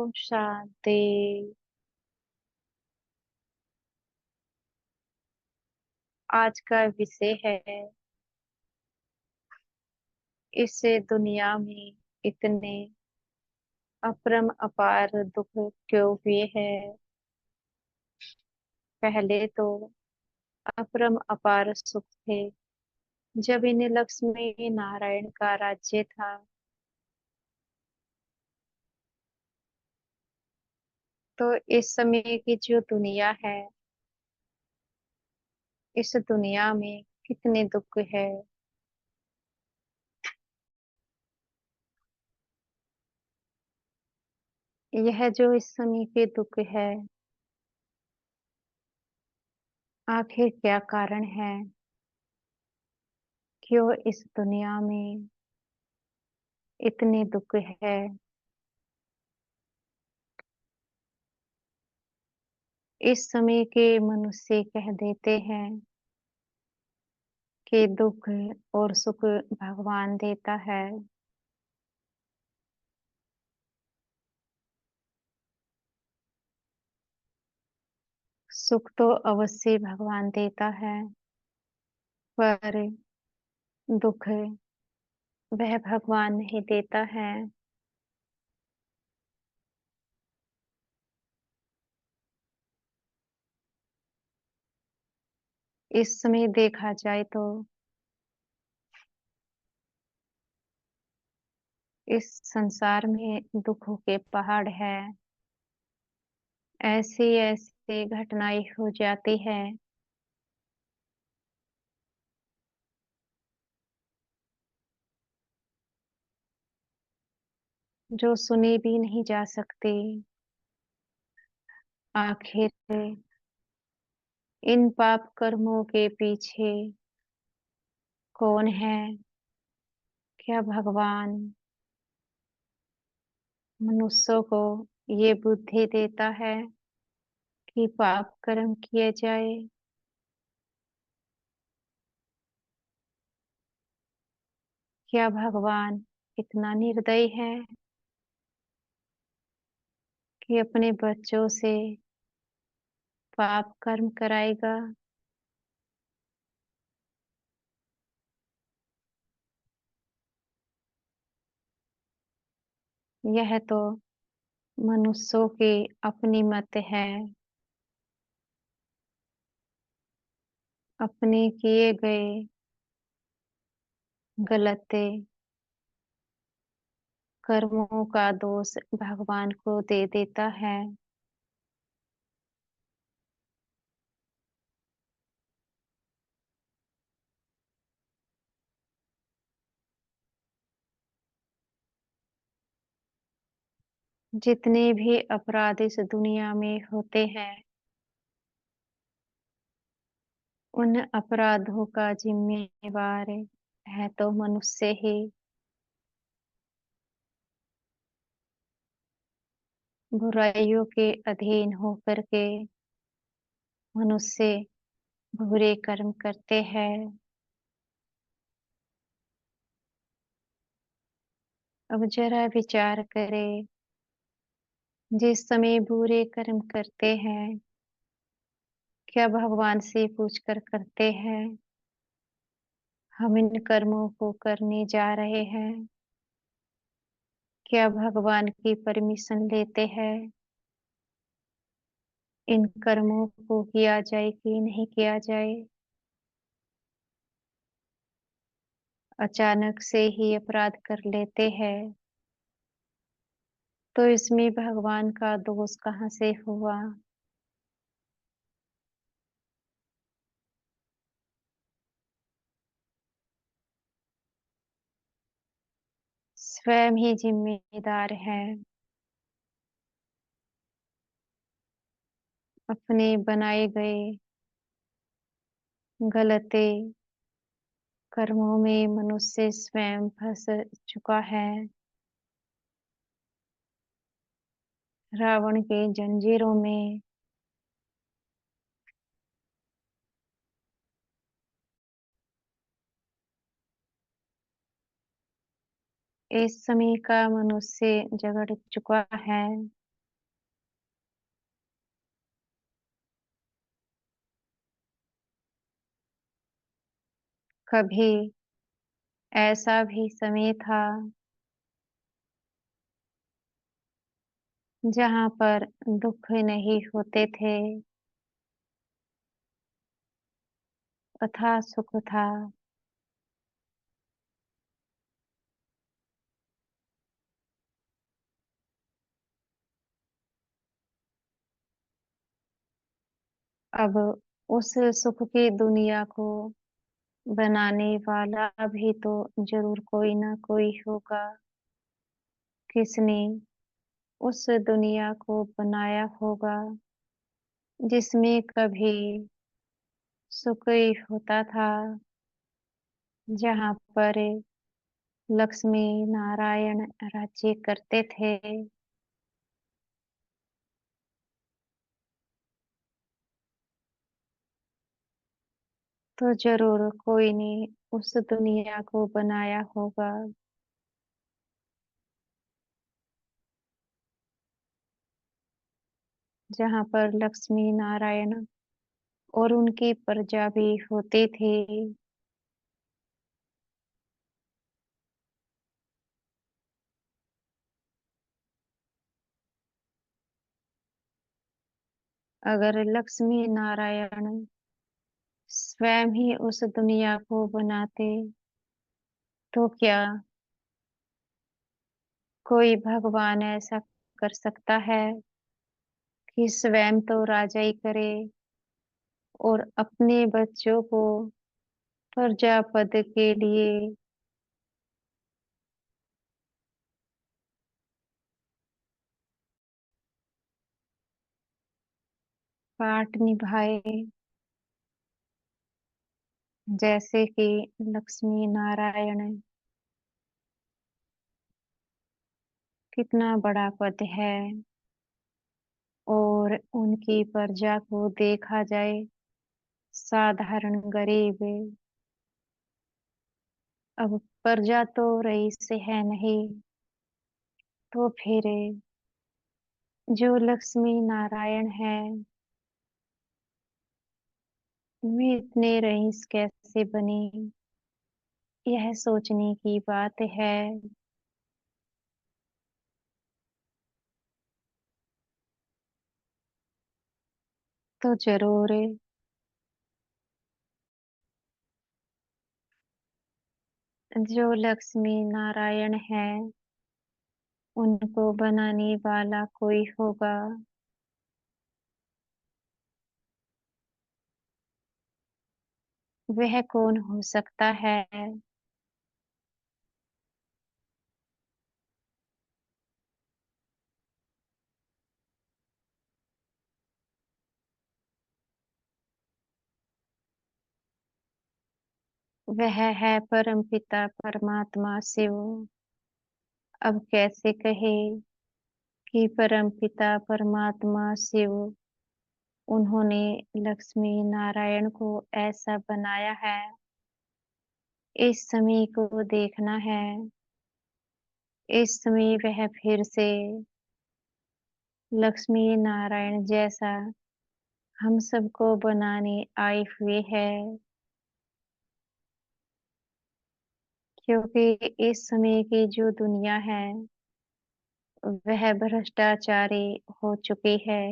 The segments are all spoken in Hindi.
ओम शांति। आज का विषय है इस दुनिया में इतने अपरम अपार दुख क्यों हुए हैं। पहले तो अपरम अपार सुख थे जब इन्हें लक्ष्मी नारायण का राज्य था। तो इस समय की जो दुनिया है, इस दुनिया में कितने दुख है। यह जो इस समय के दुख है, आखिर क्या कारण है, क्यों इस दुनिया में इतने दुख है। इस समय के मनुष्य कह देते हैं कि दुख और सुख भगवान देता है। सुख तो अवश्य भगवान देता है, पर दुख वह भगवान नहीं देता है। इस समय देखा जाए तो इस संसार में दुखों के पहाड़ है। ऐसी ऐसी घटनाएं हो जाती है जो सुनी भी नहीं जा सकती। आखिर इन पाप कर्मों के पीछे कौन है? क्या भगवान मनुष्यों को ये बुद्धि देता है कि पाप कर्म किए जाए? क्या भगवान इतना निर्दयी है कि अपने बच्चों से पाप कर्म कराएगा? यह तो मनुष्यों की अपनी मत है। अपने किए गए गलत कर्मों का दोष भगवान को दे देता है। जितने भी अपराध इस दुनिया में होते हैं, उन अपराधों का जिम्मेवार है तो मनुष्य ही। बुराइयों के अधीन होकर के मनुष्य बुरे कर्म करते हैं। अब जरा विचार करें, जिस समय बुरे कर्म करते हैं, क्या भगवान से पूछ कर करते हैं हम इन कर्मों को करने जा रहे हैं? क्या भगवान की परमिशन लेते हैं इन कर्मों को किया जाए कि नहीं किया जाए? अचानक से ही अपराध कर लेते हैं, तो इसमें भगवान का दोष कहाँ से हुआ? स्वयं ही जिम्मेदार है अपने बनाए गए गलत कर्मों में। मनुष्य स्वयं फंस चुका है रावण के जंजीरों में। इस समय का मनुष्य जगड़ चुका है। कभी ऐसा भी समय था जहाँ पर दुःख नहीं होते थे तथा सुख था। अब उस सुख की दुनिया को बनाने वाला भी तो ज़रूर कोई ना कोई होगा, किसने उस दुनिया को बनाया होगा, जिसमें कभी सुख ही होता था, जहाँ पर लक्ष्मी नारायण राज्य करते थे। तो ज़रूर कोई ने उस दुनिया को बनाया होगा, जहाँ पर लक्ष्मी नारायण और उनकी प्रजा भी होती थी। अगर लक्ष्मी नारायण स्वयं ही उस दुनिया को बनाते, तो क्या कोई भगवान ऐसा कर सकता है कि स्वयं तो राजा ही करे और अपने बच्चों को प्रजापद के लिए पाठ निभाए, जैसे कि लक्ष्मी नारायण कितना बड़ा पद है और उनकी प्रजा को देखा जाए साधारण गरीब। अब प्रजा तो रईस है नहीं, तो फिर जो लक्ष्मी नारायण है वे इतने रईस कैसे बने, यह सोचने की बात है। तो जरूर जो लक्ष्मी नारायण है उनको बनाने वाला कोई होगा। वह कौन हो सकता है? वह है परमपिता परमात्मा शिव। अब कैसे कहे कि परमपिता परमात्मा शिव उन्होंने लक्ष्मी नारायण को ऐसा बनाया है। इस समय को देखना है, इस समय वह फिर से लक्ष्मी नारायण जैसा हम सबको बनाने आए हुए हैं, क्योंकि इस समय की जो दुनिया है वह भ्रष्टाचारी हो चुकी है,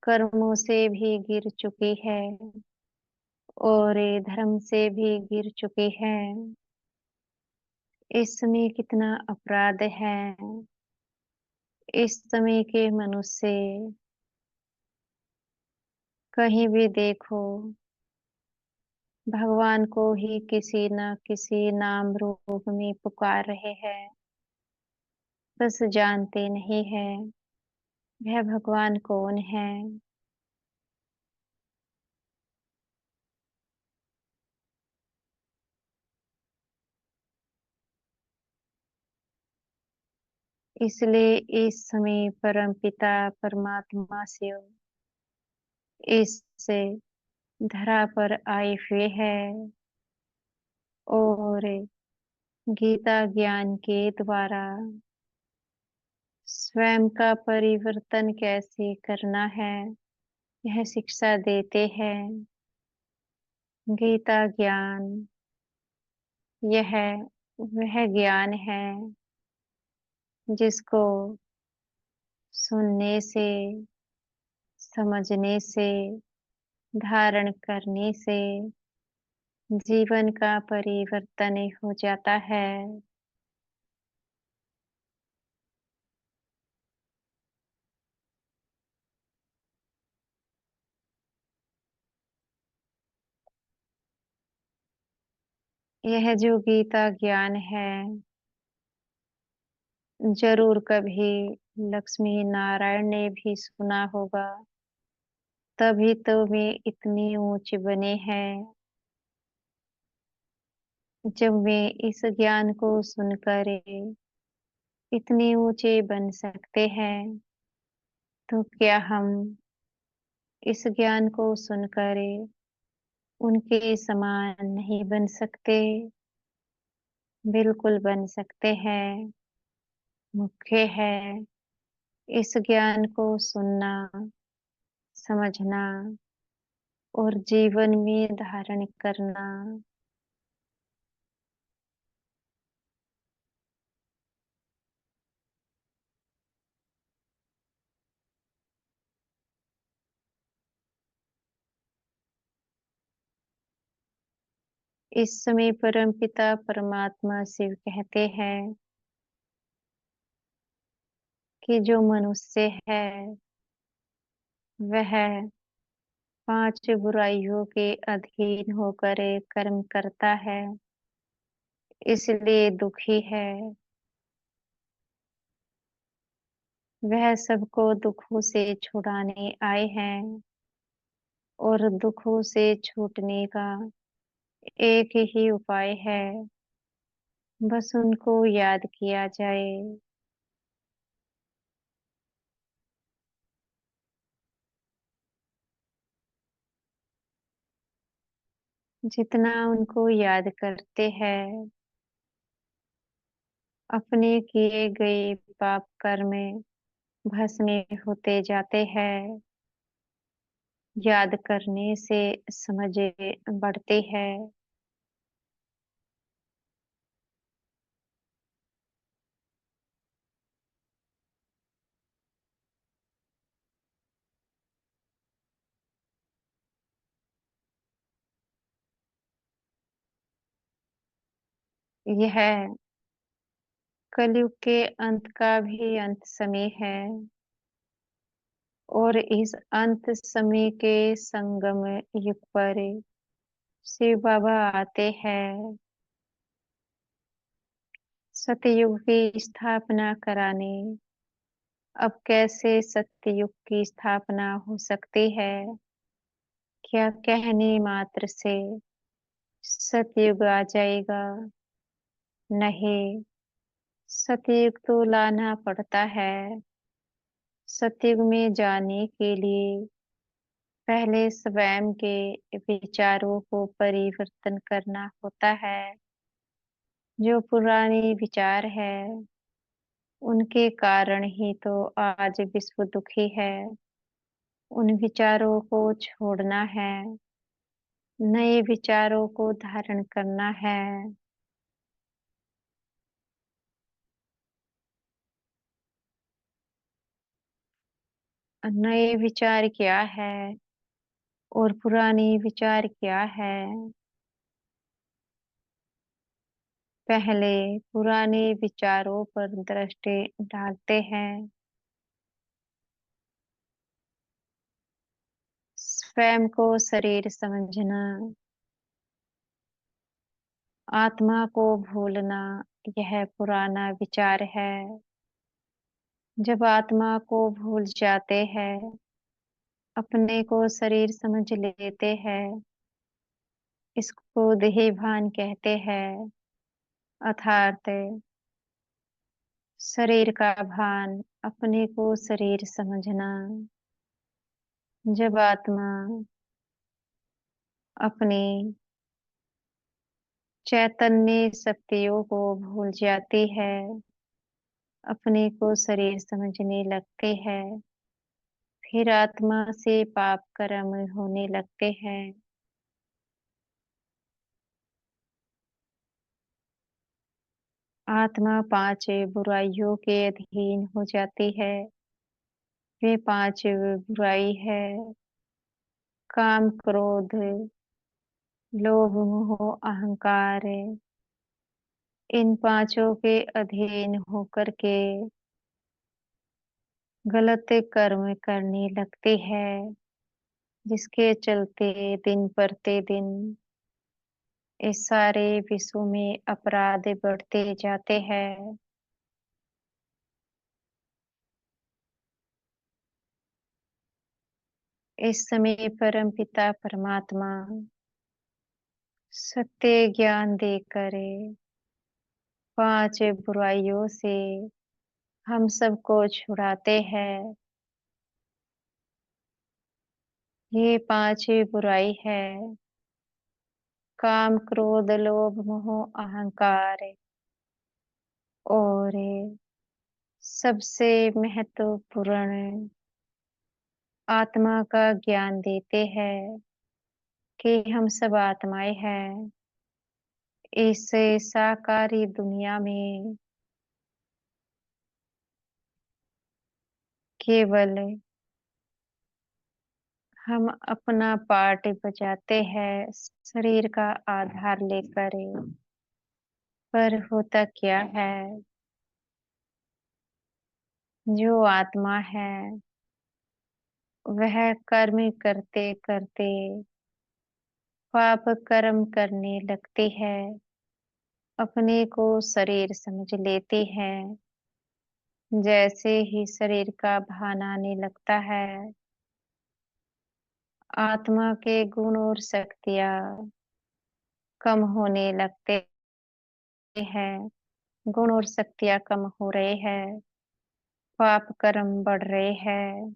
कर्मों से भी गिर चुकी है और ये धर्म से भी गिर चुकी है। इस समय कितना अपराध है, इस समय के मनुष्य कहीं भी देखो भगवान को ही किसी न किसी नाम रूप में पुकार रहे हैं, बस जानते नहीं है वह भगवान कौन है। इसलिए इस समय परमपिता परमात्मा शिव इस धरा पर आए हुए हैं और गीता ज्ञान के द्वारा स्वयं का परिवर्तन कैसे करना है यह शिक्षा देते हैं। गीता ज्ञान यह वह ज्ञान है जिसको सुनने से, समझने से, धारण करने से जीवन का परिवर्तन हो जाता है। यह जो गीता ज्ञान है, जरूर कभी लक्ष्मी नारायण ने भी सुना होगा, तभी तो वे इतनी ऊंच बने हैं। जब वे इस ज्ञान को सुनकर इतने ऊंचे बन सकते हैं, तो क्या हम इस ज्ञान को सुनकर उनके समान नहीं बन सकते? बिल्कुल बन सकते हैं। मुख्य है इस ज्ञान को सुनना, समझना और जीवन में धारण करना। इस समय परमपिता परमात्मा शिव कहते हैं कि जो मनुष्य है वह 5 बुराइयों के अधीन होकर कर्म करता है, इसलिए दुखी है। वह सबको दुखों से छुड़ाने आए हैं और दुखों से छूटने का एक ही उपाय है, बस उनको याद किया जाए। जितना उनको याद करते हैं, अपने किए गए पाप कर्म भस्म होते जाते हैं। याद करने से समझ बढ़ती है। यह कलयुग के अंत का भी अंत समय है और इस अंत समय के संगम युग पर शिव बाबा आते हैं सतयुग की स्थापना कराने। अब कैसे सतयुग की स्थापना हो सकती है? क्या कहने मात्र से सतयुग आ जाएगा? नहीं, सतयुग तो लाना पड़ता है। सतयुग में जाने के लिए पहले स्वयं के विचारों को परिवर्तन करना होता है। जो पुराने विचार है, उनके कारण ही तो आज विश्व दुखी है। उन विचारों को छोड़ना है, नए विचारों को धारण करना है। नए विचार क्या है और पुराने विचार क्या है? पहले पुराने विचारों पर दृष्टि डालते हैं। स्वयं को शरीर समझना, आत्मा को भूलना, यह पुराना विचार है। जब आत्मा को भूल जाते हैं, अपने को शरीर समझ लेते हैं, इसको देह भान कहते हैं। अर्थात शरीर का भान, अपने को शरीर समझना। जब आत्मा अपनी चैतन्य शक्तियों को भूल जाती है, अपने को शरीर समझने लगते हैं, फिर आत्मा से पाप कर्म होने लगते हैं। आत्मा पांच बुराइयों के अधीन हो जाती है। वे पांच बुराई है: काम, क्रोध, लोभ, मोह, अहंकार। इन पांचों के अधीन होकर के गलत कर्म करने लगती है, जिसके चलते दिन प्रतिदिन इस सारे विश्व में अपराध बढ़ते जाते हैं। इस समय परम पिता परमात्मा सत्य ज्ञान देकर पांच बुराइयों से हम सबको छुड़ाते हैं। ये पांच बुराई है: काम, क्रोध, लोभ, मोह, अहंकार। और सबसे महत्वपूर्ण आत्मा का ज्ञान देते हैं कि हम सब आत्माएं हैं। इस साकारी दुनिया में केवल हम अपना पार्ट बजाते हैं शरीर का आधार लेकर। पर होता क्या है, जो आत्मा है वह कर्म करते करते पाप कर्म करने लगती है, अपने को शरीर समझ लेती है। जैसे ही शरीर का भान आने लगता है, आत्मा के गुण और शक्तियाँ कम होने लगते हैं। गुण और शक्तियाँ कम हो रहे हैं, पाप कर्म बढ़ रहे हैं।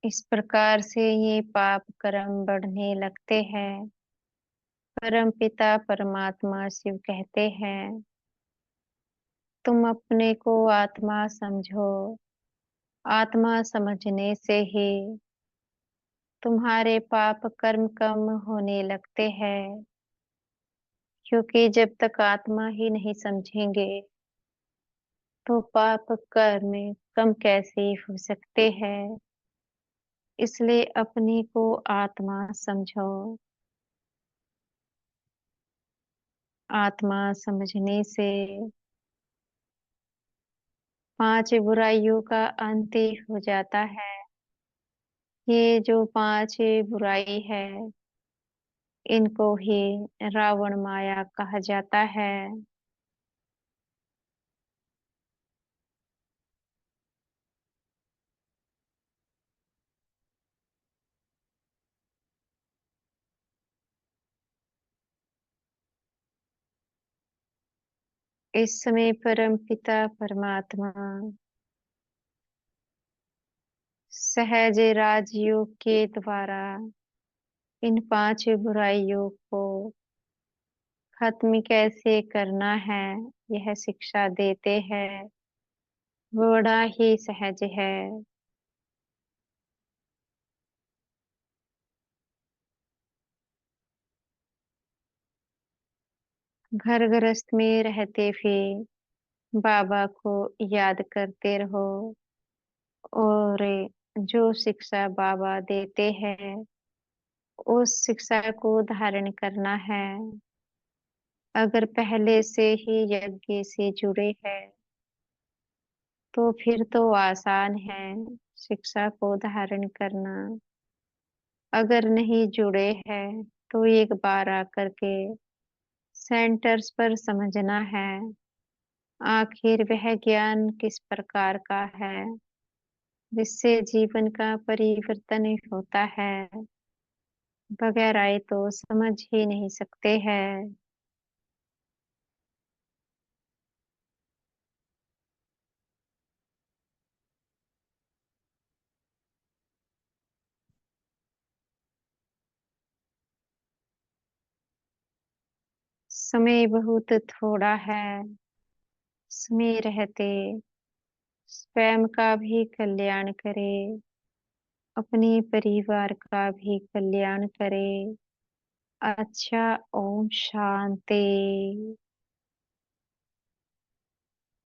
इस प्रकार से ये पाप कर्म बढ़ने लगते हैं। परम पिता परमात्मा शिव कहते हैं, तुम अपने को आत्मा समझो। आत्मा समझने से ही तुम्हारे पाप कर्म कम होने लगते हैं। क्योंकि जब तक आत्मा ही नहीं समझेंगे तो पाप कर्म कम कैसे हो सकते हैं। इसलिए अपने को आत्मा समझो। आत्मा समझने से पांच बुराइयों का अंत ही हो जाता है। ये जो पांच बुराई है, इनको ही रावण माया कहा जाता है। इस समय परम पिता परमात्मा सहज राजयोग के द्वारा इन पांच बुराइयों को खत्म कैसे करना है, यह शिक्षा देते हैं। बड़ा ही सहज है। घर गृहस्थ में रहते हुए बाबा को याद करते रहो और जो शिक्षा बाबा देते हैं उस शिक्षा को धारण करना है। अगर पहले से ही यज्ञ से जुड़े हैं तो फिर तो आसान है शिक्षा को धारण करना। अगर नहीं जुड़े हैं तो एक बार आकर के सेंटर्स पर समझना है आखिर वह ज्ञान किस प्रकार का है जिससे जीवन का परिवर्तन होता है। बगैर आए तो समझ ही नहीं सकते हैं। समय बहुत थोड़ा है। समय रहते स्वयं का भी कल्याण करे अपने परिवार का भी कल्याण करे। अच्छा, ओम शांति।